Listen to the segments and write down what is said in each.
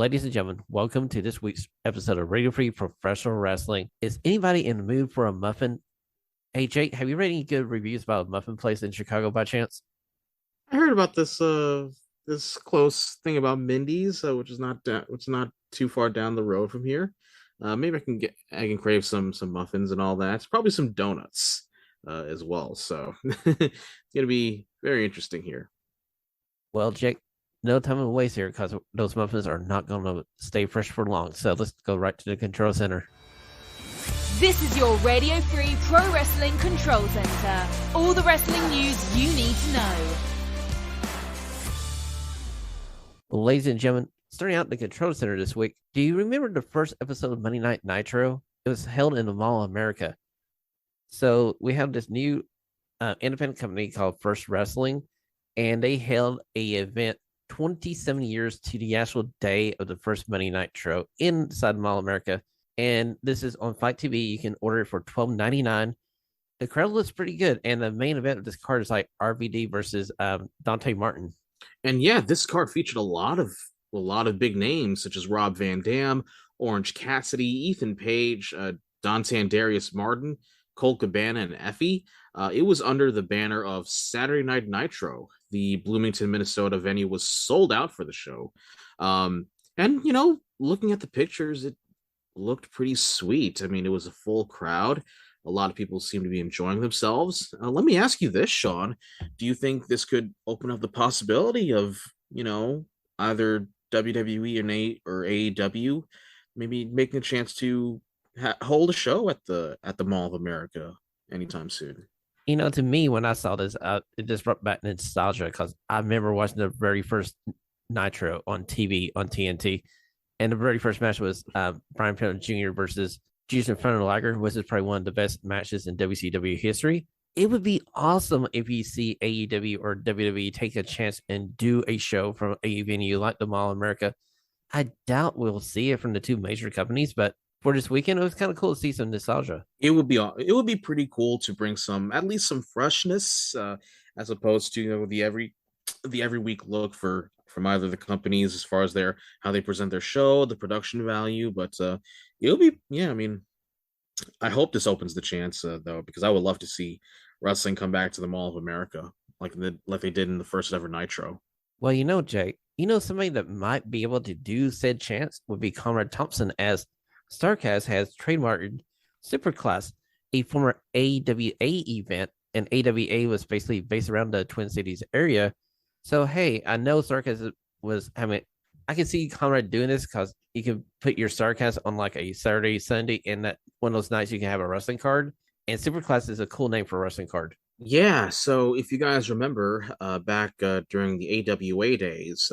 Ladies and gentlemen, welcome to this week's episode of Radio Free Professional Wrestling. Is anybody in the mood for a muffin? Hey, Jake, have you read any good reviews about a muffin place in Chicago by chance? I heard about this close thing about Mindy's, which is not too far down the road from here. Maybe I can crave some muffins and all that. Probably some donuts as well. So it's gonna be very interesting here. Well, Jake, no time to waste here because those muffins are not going to stay fresh for long. So let's go right to the control center. This is your Radio Free Pro Wrestling Control Center. All the wrestling news you need to know. Well, ladies and gentlemen, starting out the control center this week, do you remember the first episode of Monday Night Nitro? It was held in the Mall of America. So we have this new independent company called First Wrestling, and they held a event 27 years to the actual day of the first Monday Nitro inside Mall of America. And this is on Fight TV. You can order it for $12.99. The crowd looks pretty good. And the main event of this card is like RVD versus Dante Martin. And yeah, this card featured a lot of big names such as Rob Van Dam, Orange Cassidy, Ethan Page, Dante and Darius Martin, Colt Cabana, and Effie. It was under the banner of Saturday Night Nitro. The Bloomington, Minnesota venue was sold out for the show. And looking at the pictures, it looked pretty sweet. I mean, it was a full crowd. A lot of people seem to be enjoying themselves. Let me ask you this, Sean. Do you think this could open up the possibility of, either WWE or AEW maybe making a chance to hold a show at the Mall of America anytime soon? To me, when I saw this, it just brought back nostalgia because I remember watching the very first Nitro on TV on TNT. And the very first match was Brian Pillman Jr. versus Jason Liger, which is probably one of the best matches in WCW history. It would be awesome if you see AEW or WWE take a chance and do a show from a venue like the Mall of America. I doubt we'll see it from the two major companies, but for this weekend, it was kind of cool to see some nostalgia. It would be pretty cool to bring at least some freshness, as opposed to the every week look from either the companies as far as how they present their show, the production value. But it'll be, yeah. I mean, I hope this opens the chance though, because I would love to see wrestling come back to the Mall of America like they did in the first ever Nitro. Well, Jake, somebody that might be able to do said chance would be Conrad Thompson, as Starcast has trademarked Superclass, a former AWA event, and AWA was basically based around the Twin Cities area. So, hey, I know Starcast was having, I can see Conrad doing this because you can put your Starcast on like a Saturday, Sunday, and that one of those nights you can have a wrestling card. And Superclass is a cool name for a wrestling card. Yeah, so if you guys remember back during the AWA days,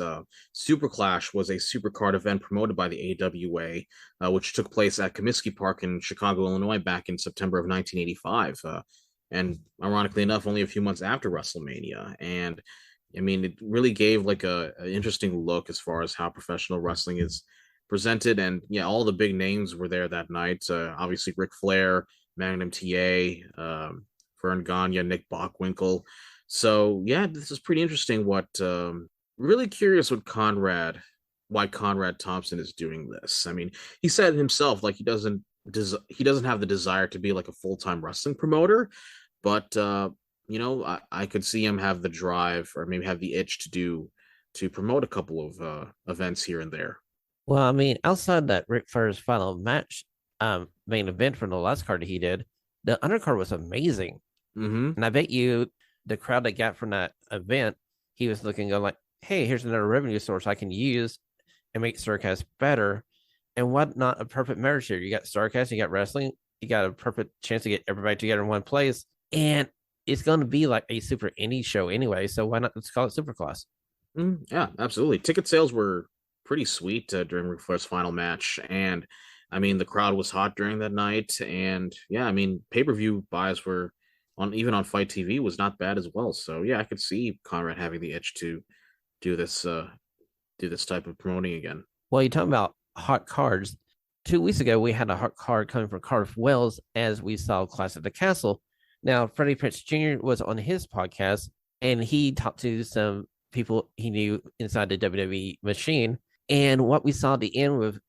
Super Clash was a supercard event promoted by the AWA, which took place at Comiskey Park in Chicago, Illinois, back in September of 1985. And ironically enough, only a few months after WrestleMania. And I mean, it really gave like an interesting look as far as how professional wrestling is presented. And yeah, all the big names were there that night. Obviously, Ric Flair, Magnum TA, Vern Gagne, Nick Bockwinkel. So yeah, this is pretty interesting. Really curious why Conrad Thompson is doing this. I mean, he said himself like he doesn't have the desire to be like a full-time wrestling promoter, but I could see him have the drive or maybe have the itch to promote a couple of events here and there. Well, I mean, outside that Ric Flair's final match, main event from the last card he did, the undercard was amazing. Mm-hmm. And I bet you the crowd that got from that event, he was looking go like, hey, here's another revenue source I can use and make Starcast better. And what not a perfect marriage here? You got Starcast, you got wrestling, you got a perfect chance to get everybody together in one place. And it's going to be like a super indie show anyway. So why not let's call it Superclass? Yeah, absolutely. Ticket sales were pretty sweet during Ric Flair's final match. And I mean, the crowd was hot during that night. And yeah, I mean, pay-per-view buys were even on Fight TV was not bad as well. So yeah, I could see Conrad having the itch to do this type of promoting again. Well, you're talking about hot cards. 2 weeks ago, we had a hot card coming from Cardiff Wells as we saw Clash at the Castle. Now, Freddie Prinze Jr. was on his podcast, and he talked to some people he knew inside the WWE machine. And what we saw at the end with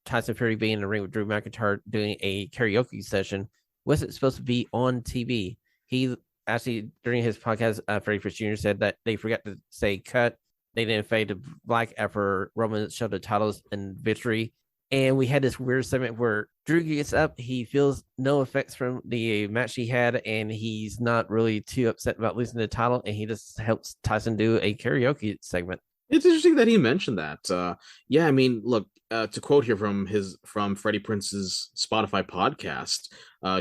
Tyson Fury being in the ring with Drew McIntyre doing a karaoke session wasn't supposed to be on TV. He actually, during his podcast, Freddie Prinze Jr. said that they forgot to say cut. They didn't fade to black after Roman showed the titles in victory. And we had this weird segment where Drew gets up. He feels no effects from the match he had, and he's not really too upset about losing the title. And he just helps Tyson do a karaoke segment. It's interesting that he mentioned that. Yeah, I mean, look, to quote here from Freddie Prince's Spotify podcast,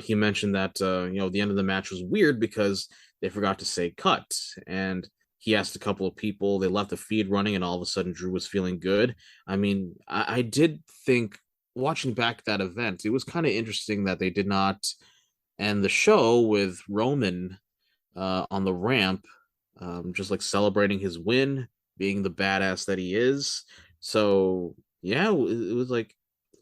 he mentioned that the end of the match was weird because they forgot to say cut, and he asked a couple of people. They left the feed running, and all of a sudden, Drew was feeling good. I mean, I did think watching back that event, it was kind of interesting that they did not end the show with Roman on the ramp, just like celebrating his win, being the badass that he is. So yeah, it was like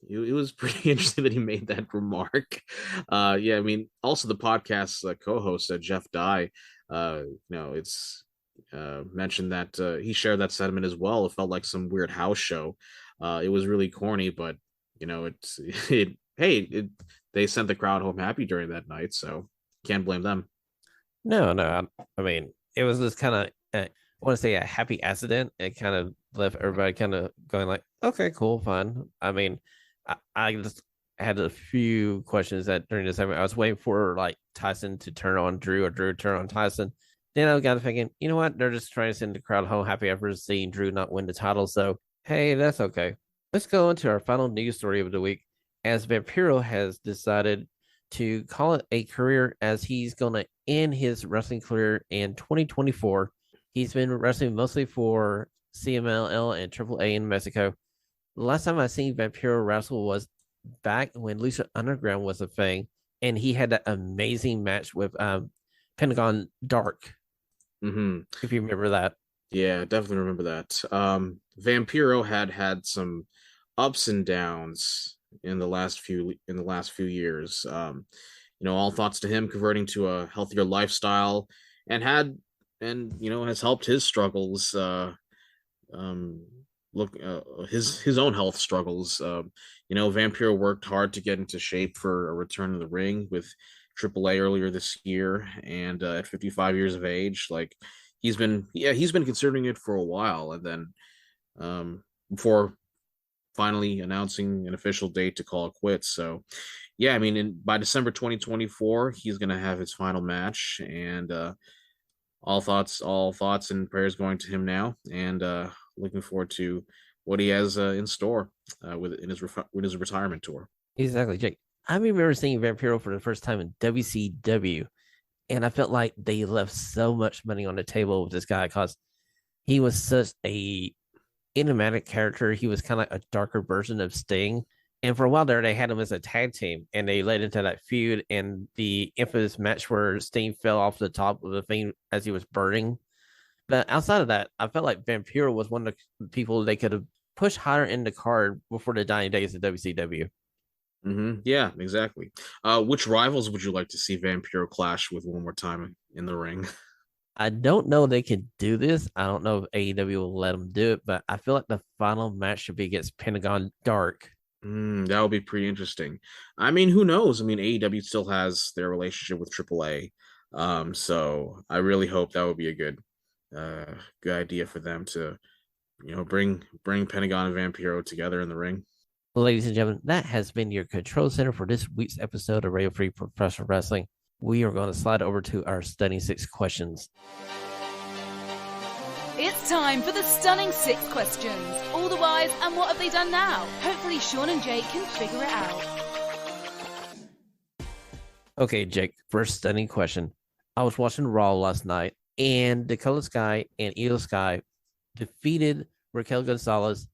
it was pretty interesting that he made that remark. Yeah, I mean, also the podcast's co-host Jeff Dye, it's mentioned that he shared that sentiment as well. It felt like some weird house show. It was really corny, but it's they sent the crowd home happy during that night, so can't blame them. No. I mean, it was just kind of, I want to say a happy accident. It kind of left everybody kind of going like, okay, cool, fine. I mean, I just had a few questions that during this segment, I was waiting for like Tyson to turn on Drew or Drew to turn on Tyson. Then I got thinking, you know what? They're just trying to send the crowd home happy after seeing Drew not win the title. So, hey, that's okay. Let's go into our final news story of the week, as Vampiro has decided to call it a career, as he's going to end his wrestling career in 2024. He's been wrestling mostly for CMLL and AAA in Mexico. The last time I seen Vampiro wrestle was back when Lucha Underground was a thing, and he had that amazing match with Pentagon Dark. Mm-hmm. If you remember that. Yeah, definitely remember that. Vampiro had some ups and downs in the last few years. All thoughts to him converting to a healthier lifestyle, and has helped his struggles. His own health struggles. Vampiro worked hard to get into shape for a return to the ring with AAA earlier this year, and at 55 years of age, like he's been considering it for a while, and then before finally announcing an official date to call it quits. So yeah, I mean, by December 2024, he's gonna have his final match, and all thoughts and prayers going to him now, and looking forward to what he has in store with his retirement tour. Exactly, Jake. I remember seeing Vampiro for the first time in WCW, and I felt like they left so much money on the table with this guy because he was such a enigmatic character. He was kind of like a darker version of Sting. And for a while there, they had him as a tag team, and they led into that feud and the infamous match where Sting fell off the top of the thing as he was burning. But outside of that, I felt like Vampiro was one of the people they could have pushed higher in the card before the dying days of WCW. Mm-hmm. Yeah, exactly. Which rivals would you like to see Vampiro clash with one more time in the ring? I don't know if they can do this. I don't know if AEW will let them do it, but I feel like the final match should be against Pentagon Dark. That would be pretty interesting. I mean, who knows? I mean, AEW still has their relationship with AAA, so I really hope that would be a good idea for them to, bring Pentagon and Vampiro together in the ring. Ladies and gentlemen, that has been your control center for this week's episode of Radio Free Professional Wrestling. We are going to slide over to our Stunning 6 questions. It's time for the Stunning 6 questions. All the whys and what have they done now? Hopefully Shawn and Jake can figure it out. Okay, Jake, first stunning question. I was watching Raw last night, and Dakota Sky and Io Sky defeated Raquel Gonzalez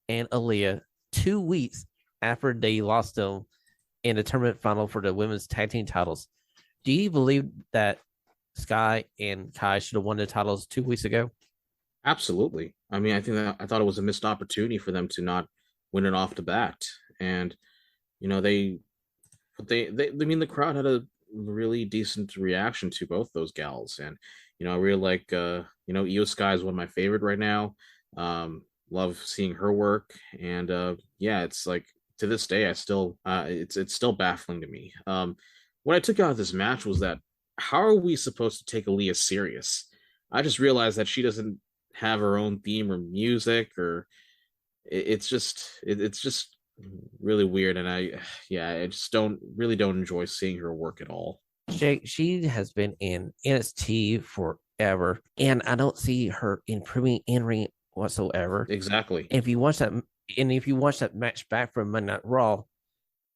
and Aaliyah 2 weeks after they lost them in the tournament final for the women's tag team titles. Do you believe that Sky and Kai should have won the titles 2 weeks ago? Absolutely. I mean, I thought it was a missed opportunity for them to not win it off the bat, and they I mean, the crowd had a really decent reaction to both those gals, and I really like Io Sky is one of my favorite right now. love seeing her work, and yeah, it's like to this day, I still it's still baffling to me. What I took out of this match was that how are we supposed to take Aaliyah serious? I just realized that she doesn't have her own theme or music, or it's just really weird, and yeah, I just don't enjoy seeing her work at all. Jake, she has been in NXT forever, and I don't see her improving in ring whatsoever. Exactly. And if you watch that match back from Monday Night Raw,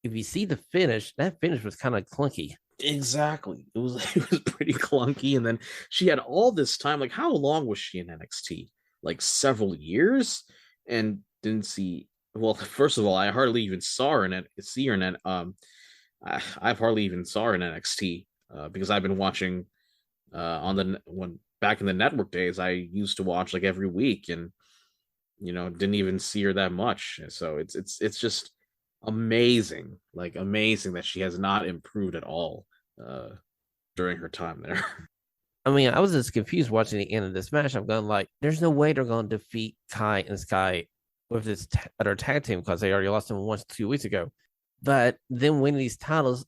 if you see the finish, that finish was kind of clunky. Exactly. It was pretty clunky, and then she had all this time. Like, how long was she in NXT? Like several years, and didn't see. Well, first of all, I hardly even saw her in it. See her in it. I've hardly even saw her in NXT because I've been watching on the when back in the network days. I used to watch like every week, and didn't even see her that much. So it's just amazing, like amazing that she has not improved at all uh during her time there. I mean, I was just confused watching the end of this match. I'm going like, there's no way they're going to defeat Kai and Sky with this other tag team because they already lost them once 2 weeks ago. But then winning these titles,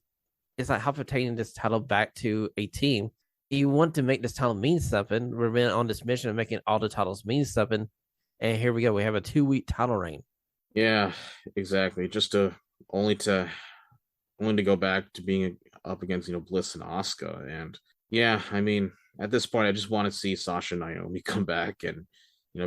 it's like how taking this title back to a team. You want to make this title mean something. We've been on this mission of making all the titles mean something. And here we go. We have a 2 week title reign. Yeah, exactly. Just to only to only to go back to being up against Bliss and Asuka, and yeah, I mean at this point I just want to see Sasha and Naomi come back and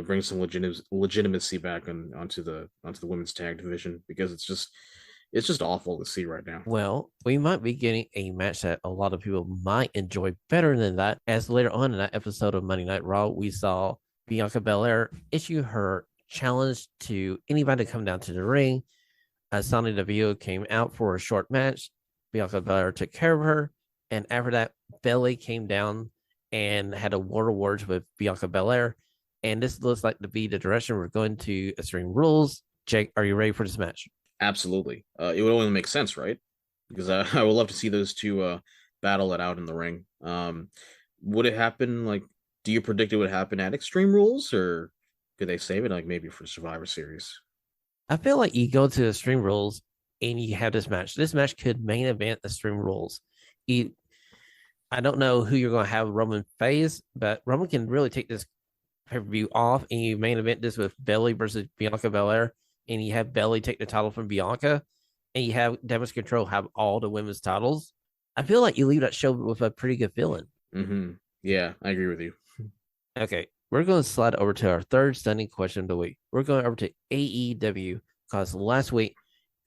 bring some legitimacy back onto the women's tag division, because it's just awful to see right now. Well, we might be getting a match that a lot of people might enjoy better than that, as later on in that episode of Monday Night Raw, we saw Bianca Belair issue her challenge to anybody to come down to the ring. Sonya Deville came out for a short match. Bianca Belair took care of her. And after that, Bayley came down and had a war of words with Bianca Belair. And this looks like to be the direction we're going to Extreme Rules. Jake, are you ready for this match? Absolutely. It would only make sense, right? Because I would love to see those two battle it out in the ring. Would it happen, like, do you predict it would happen at Extreme Rules, or could they save it like maybe for Survivor Series? I feel like you go to Extreme Rules and you have this match. This match could main event Extreme Rules. I don't know who you're going to have Roman face, but Roman can really take this pay-per-view off, and you main event this with Bayley versus Bianca Belair, and you have Bayley take the title from Bianca, and you have Damage Control have all the women's titles. I feel like you leave that show with a pretty good feeling. Mm-hmm. Yeah, I agree with you. Okay, we're going to slide over to our third stunning question of the week. We're going over to AEW because last week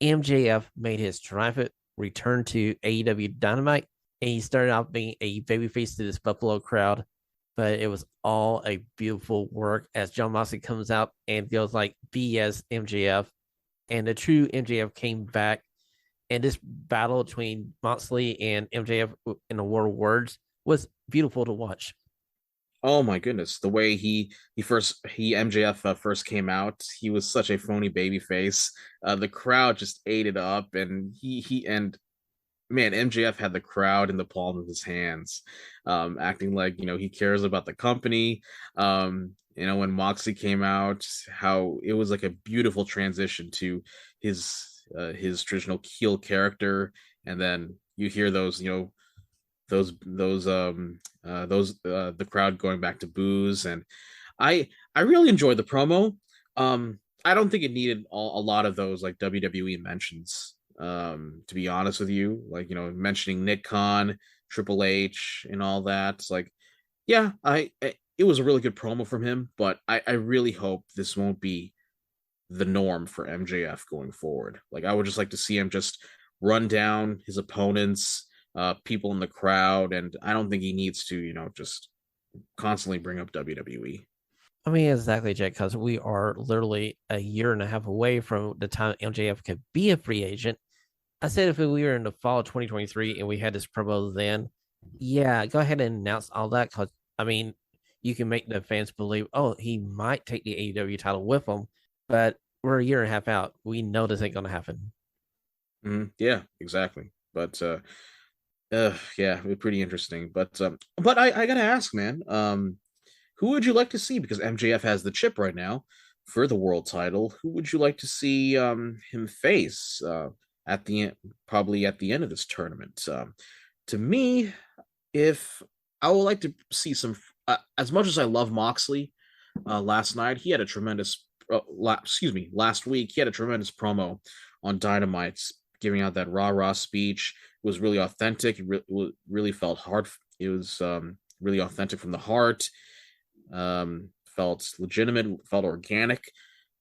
MJF made his triumphant return to AEW Dynamite, and he started off being a babyface to this Buffalo crowd, but it was all a beautiful work as John Moxley comes out and goes like BS MJF, and the true MJF came back, and this battle between Moxley and MJF in the War of Words was beautiful to watch. Oh my goodness, the way MJF first came out, he was such a phony baby face. The crowd just ate it up, and and man, MJF had the crowd in the palm of his hands, acting like he cares about the company. When Moxley came out, how it was like a beautiful transition to his traditional heel character, and then you hear those the crowd going back to boos, and I really enjoyed the promo. I don't think it needed a lot of those like WWE mentions, to be honest with you, like mentioning Nick Khan, Triple H, and all that. It's like, yeah, it was a really good promo from him, but I really hope this won't be the norm for MJF going forward. Like, I would just like to see him just run down his opponents, people in the crowd, and I don't think he needs to just constantly bring up WWE. I mean, exactly, Jack, because we are literally a year and a half away from the time MJF could be a free agent. I said if we were in the fall of 2023 and we had this promo then, yeah, go ahead and announce all that, because, I mean, you can make the fans believe, oh, he might take the AEW title with him, but we're a year and a half out. We know this ain't going to happen. Yeah, exactly. But yeah, it's pretty interesting. But I gotta ask, man, who would you like to see? Because MJF has the chip right now for the world title, who would you like to see him face at the end, probably at the end of this tournament? To me, if I would like to see some, as much as I love Moxley, last night he had a tremendous, last week he had a tremendous promo on Dynamite, giving out that rah rah speech. It was really authentic. Really felt hard. It was really authentic from the heart. Felt legitimate, felt organic.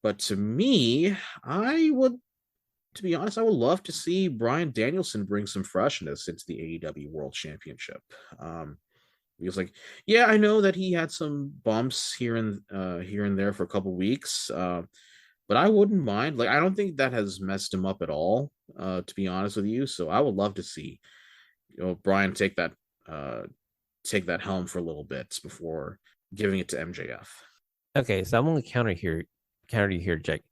But to me, to be honest, I would love to see Bryan Danielson bring some freshness into the AEW World Championship. Because, like, yeah, I know that he had some bumps here and there for a couple weeks, but I wouldn't mind. Like, I don't think that has messed him up at all, to be honest with you. So I would love to see, Bryan take that helm for a little bit before giving it to MJF. Okay, so I'm going to counter you here, Jake.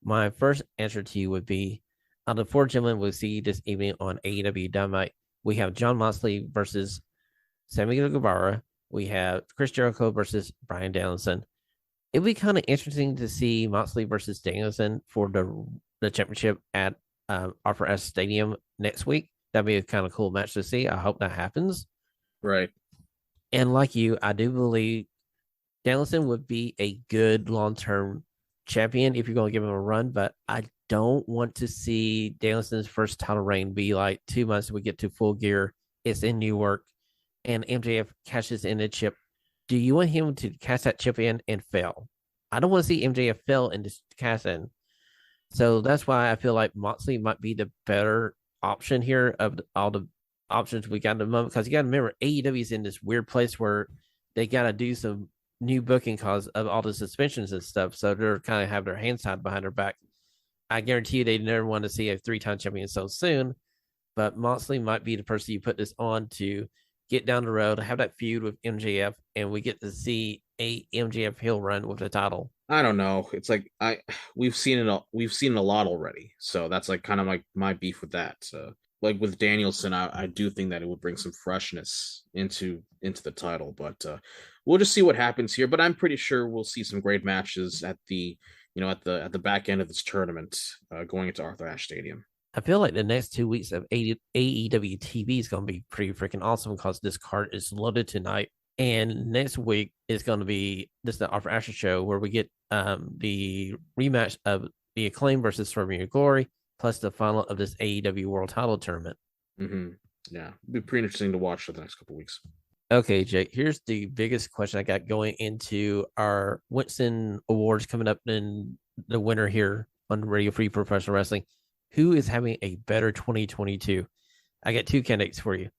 My first answer to you would be, out of the four gentlemen we'll see this evening on AEW Dynamite, we have Jon Moxley versus Sammy Guevara. We have Chris Jericho versus Bryan Danielson. It'd be kind of interesting to see Moxley versus Danielson for the championship at Arthur Ashe Stadium next week. That'd be a kind of cool match to see. I hope that happens. Right. And like you, I do believe Danielson would be a good long-term champion if you're going to give him a run, but I don't want to see Danielson's first title reign be like 2 months we get to Full Gear. It's in Newark, and MJF cashes in the chip. Do you want him to cash that chip in and fail? I don't want to see MJF fail and just cash in. So that's why I feel like Moxley might be the better option here of all the options we got at the moment. Because you got to remember, AEW is in this weird place where they got to do some new booking because of all the suspensions and stuff. So they're kind of have their hands tied behind their back. I guarantee you they never want to see a 3-time champion so soon. But Moxley might be the person you put this on to get down the road, have that feud with MJF, and we get to see a MJF heel run with the title. I don't know. It's like we've seen it a lot already. So that's like kind of like my beef with that. Like with Danielson, I do think that it would bring some freshness into the title, but we'll just see what happens here. But I'm pretty sure we'll see some great matches at the back end of this tournament, going into Arthur Ashe Stadium. I feel like the next 2 weeks of AEW TV is going to be pretty freaking awesome because this card is loaded tonight. And next week is going to be the Arthur Ashe show where we get the rematch of the Acclaim versus Swerve and Glory, plus the final of this AEW World Title Tournament. Mm-hmm. Yeah, it'll be pretty interesting to watch for the next couple weeks. Okay, Jake, here's the biggest question I got going into our Winston Awards coming up in the winter here on Radio Free Professional Wrestling. Who is having a better 2022? I got two candidates for you,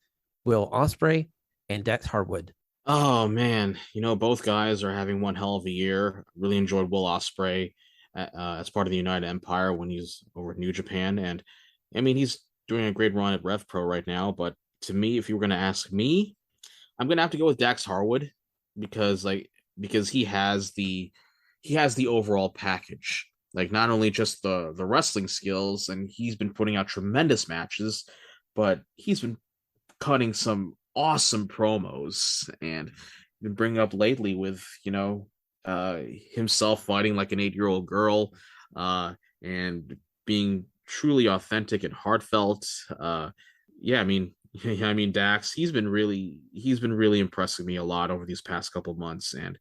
Will Ospreay and Dax Hardwood. Oh, man. Both guys are having one hell of a year. Really enjoyed Will Ospreay as part of the United Empire when he's over at New Japan. And, I mean, he's doing a great run at Rev Pro right now. But to me, if you were going to ask me, I'm going to have to go with Dax Harwood because he has the overall package. Like, not only just the wrestling skills, and he's been putting out tremendous matches, but he's been cutting some awesome promos and been bringing up lately with, himself fighting like an 8-year-old girl, and being truly authentic and heartfelt. Dax, he's been really impressing me a lot over these past couple months, and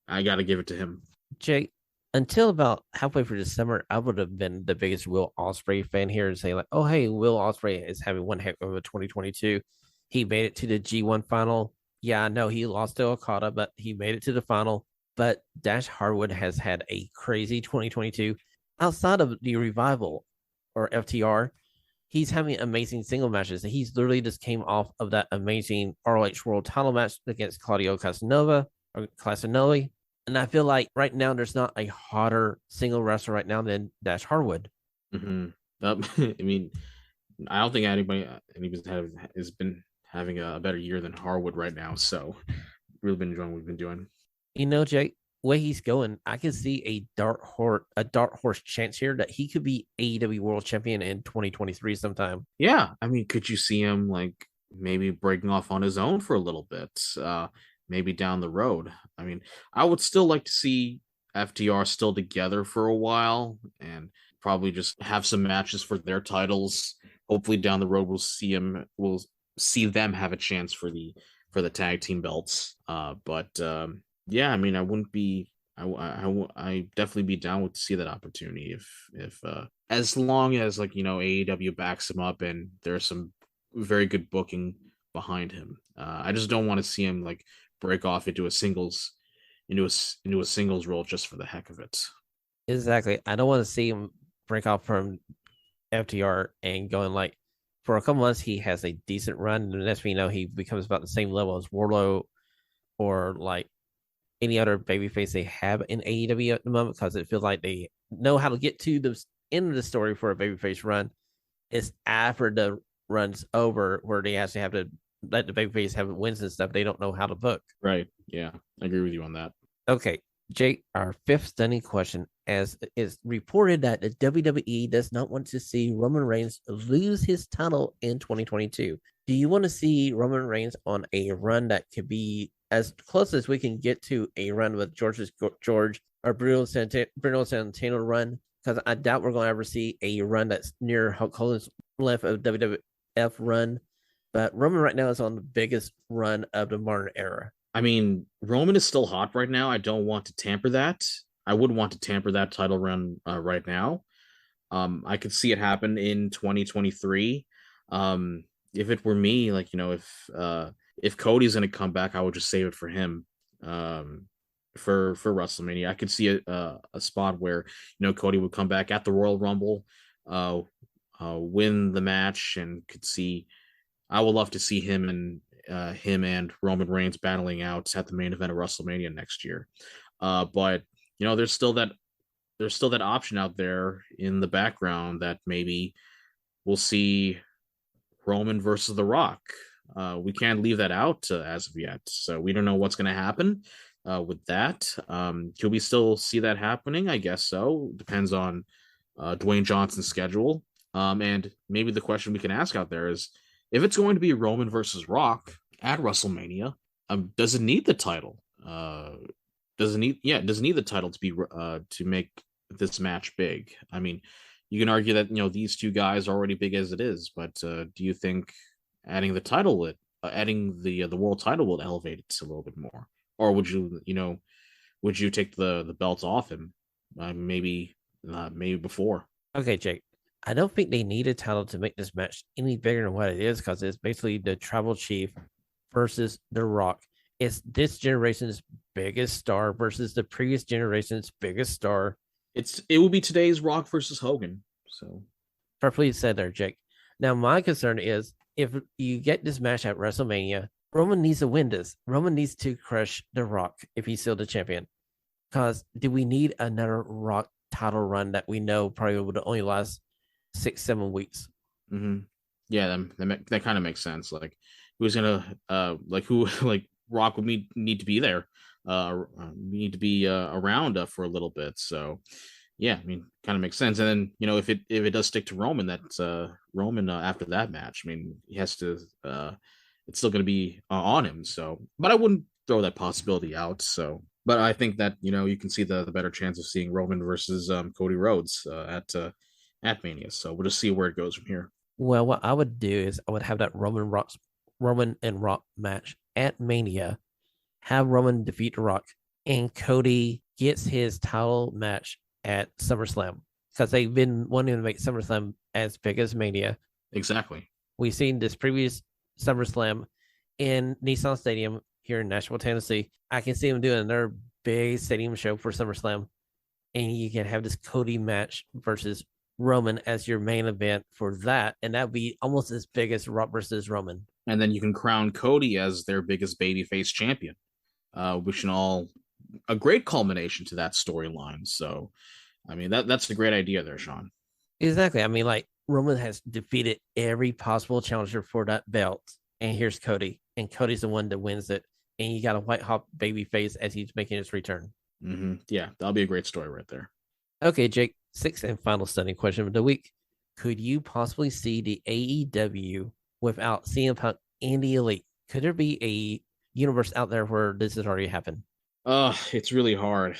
I got to give it to him. Jake, until about halfway through December, I would have been the biggest Will Ospreay fan here and say like, oh, hey, Will Ospreay is having one heck of a 2022. He made it to the G1 final. Yeah, I know he lost to Okada, but he made it to the final. But Dash Hardwood has had a crazy 2022. Outside of the Revival or FTR, he's having amazing single matches. He's literally just came off of that amazing ROH World title match against Claudio Casanova. And I feel like right now there's not a hotter single wrestler right now than Dash Hardwood. Mm-hmm. I mean, I don't think anybody has been having a better year than Harwood right now. So really been enjoying what we've been doing. Jake, way he's going, I can see a dark horse chance here that he could be AEW World Champion in 2023 sometime. Yeah, I mean, could you see him like maybe breaking off on his own for a little bit? Maybe down the road. I mean, I would still like to see FTR still together for a while and probably just have some matches for their titles. Hopefully down the road we'll see them have a chance for the tag team belts. But yeah, I mean, I wouldn't be I definitely be down with to see that opportunity if as long as like AEW backs him up and there's some very good booking behind him. I just don't want to see him like break off into a singles role just for the heck of it. Exactly. I don't want to see him break off from FTR and going like for a couple months he has a decent run, and the next thing you know he becomes about the same level as Warlow or like any other babyface they have in AEW at the moment, because it feels like they know how to get to the end of the story for a babyface run. It's after the run's over where they actually have to let the babyface have wins and stuff. They don't know how to book. Right. Yeah, I agree with you on that. Okay, Jake, our fifth stunning question, as is reported that the WWE does not want to see Roman Reigns lose his title in 2022. Do you want to see Roman Reigns on a run that could be as close as we can get to a run with George or Bruno Santino run? Because I doubt we're going to ever see a run that's near Hulk Hogan's length of WWF run. But Roman right now is on the biggest run of the modern era. I mean, Roman is still hot right now. I don't want to tamper that. I wouldn't want to tamper that title run right now. I could see it happen in 2023. If it were me, like if Cody's going to come back, I would just save it for him. For WrestleMania, I could see a spot where Cody would come back at the Royal Rumble, win the match, and could see. I would love to see him and Roman Reigns battling out at the main event of WrestleMania next year. But there's still that option out there in the background that maybe we'll see Roman versus The Rock. We can't leave that out as of yet, so we don't know what's going to happen with that. Could we still see that happening? I guess so. Depends on Dwayne Johnson's schedule. And maybe the question we can ask out there is, if it's going to be Roman versus Rock at WrestleMania, does it need the title? Does it need the title to be to make this match big? I mean, you can argue that these two guys are already big as it is, but do you think adding the title, adding the world title will elevate it a little bit more, or would you take the belts off him? Maybe before. Okay, Jake. I don't think they need a title to make this match any bigger than what it is, because it's basically the Tribal Chief versus The Rock. It's this generation's biggest star versus the previous generation's biggest star. It will be today's Rock versus Hogan. So, perfectly said there, Jake. Now, my concern is if you get this match at WrestleMania, Roman needs to win this. Roman needs to crush The Rock if he's still the champion. Because do we need another Rock title run that we know probably would only last 6-7 weeks? Mm-hmm. Yeah, that kind of makes sense. Like, who's gonna Rock would need to be there, need to be around for a little bit. So, yeah, I mean, kind of makes sense. And then if it does stick to Roman, that's Roman after that match. I mean, he has to. It's still going to be on him. So, but I wouldn't throw that possibility out. So, but I think that you can see the better chance of seeing Roman versus Cody Rhodes at Mania. So we'll just see where it goes from here. Well, what I would do is I would have that Roman and Rock match at Mania, have Roman defeat The Rock, and Cody gets his title match at SummerSlam, because they've been wanting to make SummerSlam as big as Mania. Exactly. We've seen this previous SummerSlam in Nissan Stadium here in Nashville, Tennessee. I can see them doing another big stadium show for SummerSlam, and you can have this Cody match versus Roman as your main event for that, and that would be almost as big as Rock versus Roman. And then you can crown Cody as their biggest babyface champion, which is all a great culmination to that storyline. So, I mean, that's a great idea there, Sean. Exactly. I mean, like, Roman has defeated every possible challenger for that belt, and here's Cody, and Cody's the one that wins it, and you got a white hot babyface as he's making his return. Mm-hmm. Yeah, that'll be a great story right there. Okay, Jake, sixth and final stunning question of the week. Could you possibly see the AEW without CM Punk and the Elite? Could there be a universe out there where this has already happened? It's really hard.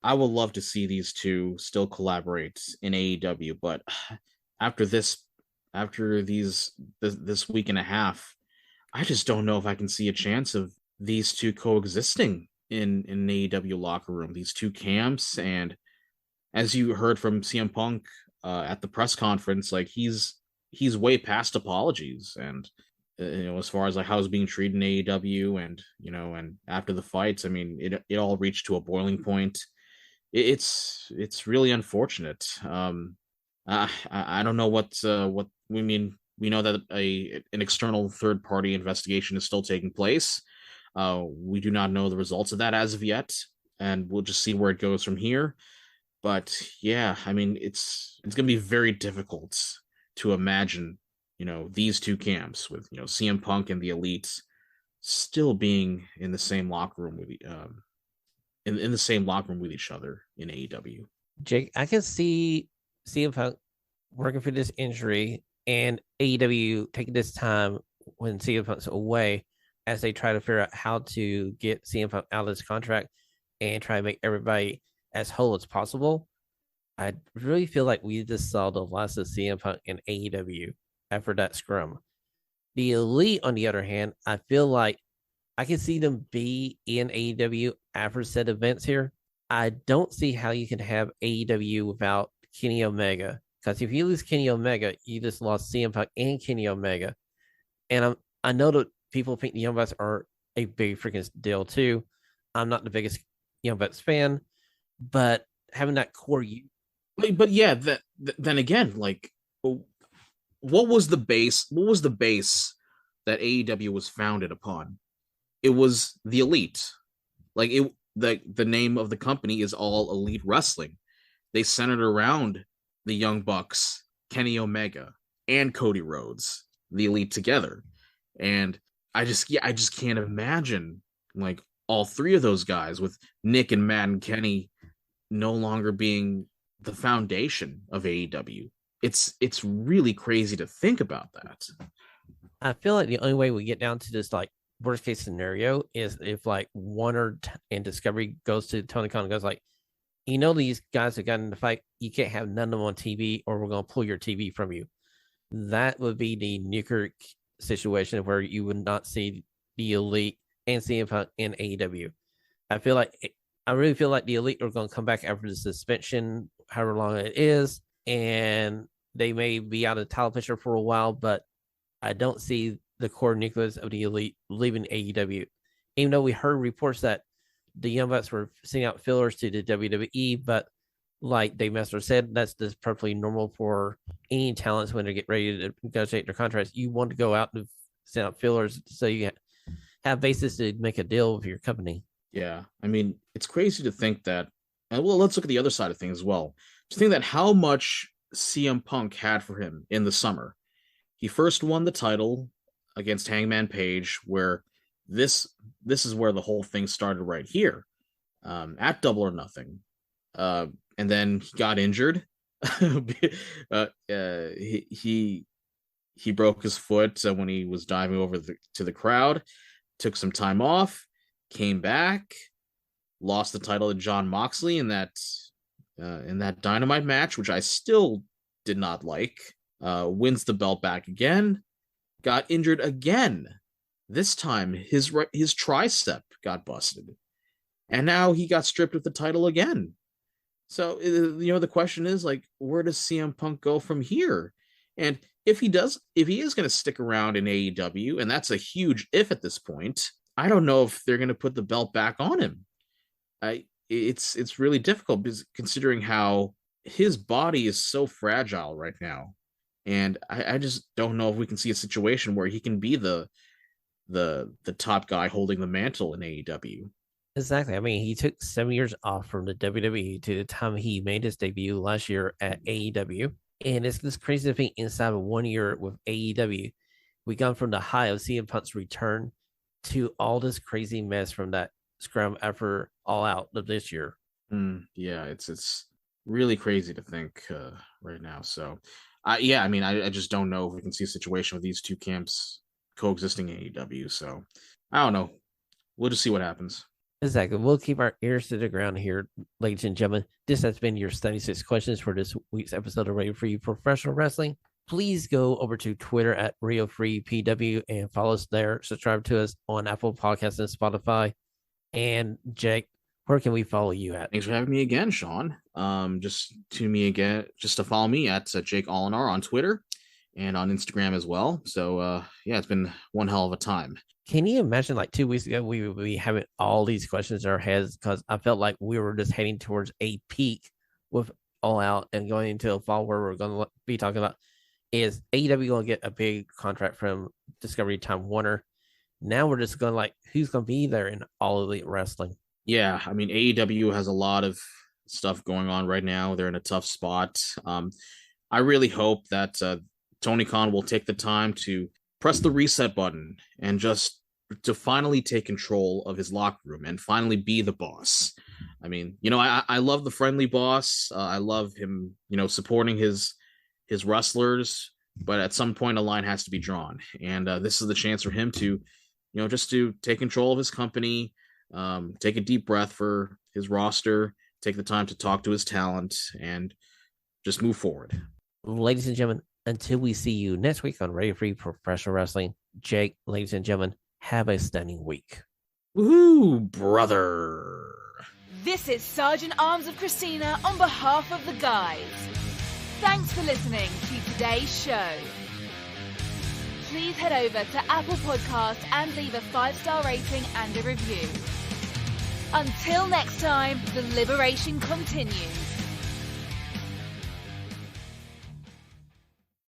I would love to see these two still collaborate in AEW, but after this week and a half, I just don't know if I can see a chance of these two coexisting in an AEW locker room. These two camps, and as you heard from CM Punk at the press conference, like he's way past apologies, and as far as like how he's being treated in AEW, and and after the fights, I mean, it all reached to a boiling point. It's really unfortunate. I don't know what we mean. We know that an external third party investigation is still taking place. We do not know the results of that as of yet, and we'll just see where it goes from here. But yeah, I mean, it's going to be very difficult to imagine, these two camps with CM Punk and the Elites still being in the same locker room with in the same locker room with each other in AEW. Jake, I can see CM Punk working for this injury and AEW taking this time when CM Punk's away as they try to figure out how to get CM Punk out of this contract and try to make everybody as whole as possible. I really feel like we just saw the last of CM Punk in AEW after that scrum. The Elite, on the other hand, I feel like I can see them be in AEW after said events here. I don't see how you can have AEW without Kenny Omega. Because if you lose Kenny Omega, you just lost CM Punk and Kenny Omega. And I know that people think the Young Bucks are a big freaking deal too. I'm not the biggest Young Bucks fan, but having that core but yeah, then again, like, what was the base? What was the base that AEW was founded upon? It was the Elite. Like the name of the company is All Elite Wrestling. They centered around the Young Bucks, Kenny Omega, and Cody Rhodes, the Elite together. And I just can't imagine like all three of those guys with Nick and Matt and Kenny no longer being the foundation of AEW. It's really crazy to think about that. I feel like the only way we get down to this like worst case scenario is if like Warner and Discovery goes to Tony Khan and goes like, these guys have gotten in the fight. You can't have none of them on TV, or we're going to pull your TV from you. That would be the Newkirk situation where you would not see the Elite and CM Punk in AEW. I really feel like the Elite are going to come back after the suspension, however long it is, and they may be out of the title picture for a while, but I don't see the core nucleus of the Elite leaving AEW. Even though we heard reports that the Young Bucks were sending out fillers to the WWE, but like Dave Master said, that's just perfectly normal for any talents when they get ready to negotiate their contracts. You want to go out and send out fillers so you have basis to make a deal with your company. Yeah, I mean, it's crazy to think that. And well, let's look at the other side of things as well. To think that how much CM Punk had for him in the summer. He first won the title against Hangman Page, where this is where the whole thing started right here, at Double or Nothing, and then he got injured. He broke his foot when he was diving over to the crowd. Took some time off, came back, lost the title to John Moxley in that Dynamite match, which I still did not like. Wins the belt back again, got injured again. This time his tricep got busted, and now he got stripped of the title again. So the question is like, where does CM Punk go from here? And if he is going to stick around in AEW, and that's a huge if at this point, I don't know if they're going to put the belt back on him. It's really difficult because considering how his body is so fragile right now. And I just don't know if we can see a situation where he can be the top guy holding the mantle in AEW. Exactly. I mean, he took 7 years off from the WWE to the time he made his debut last year at AEW. And it's this crazy thing inside of 1 year with AEW. We gone from the high of CM Punk's return to all this crazy mess from that scrum after All Out of this year. Yeah, it's really crazy to think right now. So, I just don't know if we can see a situation with these two camps coexisting in AEW. So, I don't know. We'll just see what happens. Exactly. We'll keep our ears to the ground here, ladies and gentlemen. This has been your 76 questions for this week's episode of Radio Free Professional Wrestling. Please go over to Twitter at RioFreePW and follow us there. Subscribe to us on Apple Podcasts and Spotify. And Jake, where can we follow you at? Thanks for having me again, Sean. Just to follow me at Jake Olinar on Twitter and on Instagram as well. So yeah, it's been one hell of a time. Can you imagine, like 2 weeks ago, we would be having all these questions in our heads because I felt like we were just heading towards a peak with All Out and going into a fall where we're going to be talking about is AEW going to get a big contract from Discovery Time Warner. Now we're just going like, who's going to be there in All Elite Wrestling? Yeah, I mean, AEW has a lot of stuff going on right now. They're in a tough spot. I really hope that Tony Khan will take the time to press the reset button and just to finally take control of his locker room and finally be the boss. I mean, I love the friendly boss. I love him, supporting his wrestlers, but at some point a line has to be drawn. And this is the chance for him to, just to take control of his company, take a deep breath for his roster, take the time to talk to his talent, and just move forward. Ladies and gentlemen, until we see you next week on Radio Free Professional Wrestling, Jake, ladies and gentlemen, have a stunning week. Woohoo, brother. This is Sergeant Arms of Christina on behalf of the guys. Thanks for listening to today's show. Please head over to Apple Podcasts and leave a 5-star rating and a review. Until next time, the liberation continues.